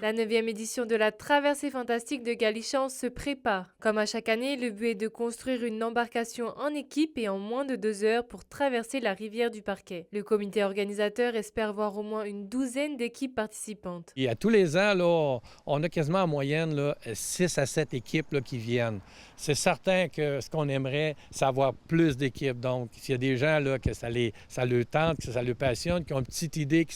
La 9e édition de la Traversée fantastique de Galichan se prépare. Comme à chaque année, le but est de construire une embarcation en équipe et en moins de 2 heures pour traverser la rivière du Parquet. Le comité organisateur espère voir au moins une douzaine d'équipes participantes. Et à tous les ans, là, on a quasiment en moyenne là, 6 à 7 équipes là, qui viennent. C'est certain que ce qu'on aimerait, c'est avoir plus d'équipes. Donc, s'il y a des gens là, que ça leur tente, que ça leur passionne, qui ont une petite idée,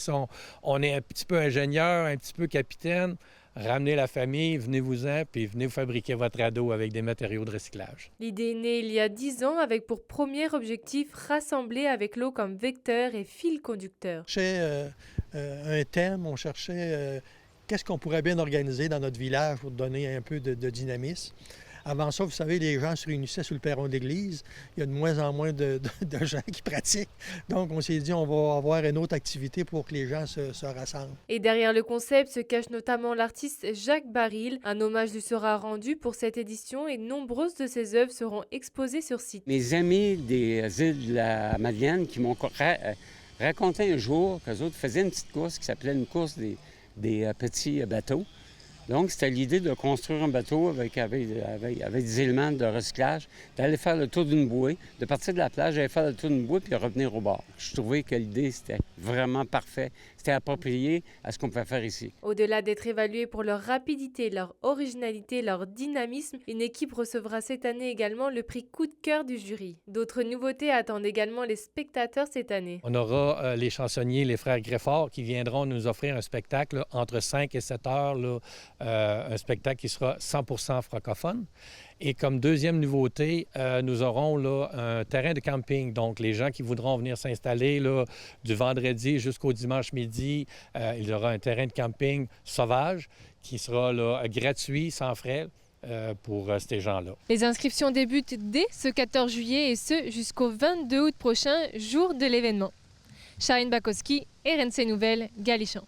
on est un petit peu ingénieur, un petit peu capitaine, ramenez la famille, venez-vous-en, puis venez vous fabriquer votre radeau avec des matériaux de recyclage. L'idée est née il y a 10 ans avec pour premier objectif rassembler avec l'eau comme vecteur et fil conducteur. On cherchait un thème, on cherchait qu'est-ce qu'on pourrait bien organiser dans notre village pour donner un peu de dynamisme. Avant ça, vous savez, les gens se réunissaient sur le perron d'église. Il y a de moins en moins de gens qui pratiquent. Donc, on s'est dit, on va avoir une autre activité pour que les gens se rassemblent. Et derrière le concept se cache notamment l'artiste Jacques Baril. Un hommage lui sera rendu pour cette édition et nombreuses de ses œuvres seront exposées sur site. Mes amis des îles de la Madeleine qui m'ont raconté un jour qu'eux autres faisaient une petite course qui s'appelait une course des petits bateaux. Donc, c'était l'idée de construire un bateau avec des éléments de recyclage, d'aller faire le tour d'une bouée, de partir de la plage, d'aller faire le tour d'une bouée puis revenir au bord. Je trouvais que l'idée, c'était vraiment parfait. C'était approprié à ce qu'on pouvait faire ici. Au-delà d'être évalués pour leur rapidité, leur originalité, leur dynamisme, une équipe recevra cette année également le prix coup de cœur du jury. D'autres nouveautés attendent également les spectateurs cette année. On aura les chansonniers, les frères Greffard, qui viendront nous offrir un spectacle là, entre 5 et 7 heures, là, un spectacle qui sera 100% francophone. Et comme deuxième nouveauté, nous aurons là, un terrain de camping. Donc, les gens qui voudront venir s'installer là, du vendredi jusqu'au dimanche midi, il y aura un terrain de camping sauvage qui sera là, gratuit, sans frais. Pour ces gens-là. Les inscriptions débutent dès ce 14 juillet et ce jusqu'au 22 août prochain, jour de l'événement. Charine Bakowski, RNC Nouvelles, Galichan.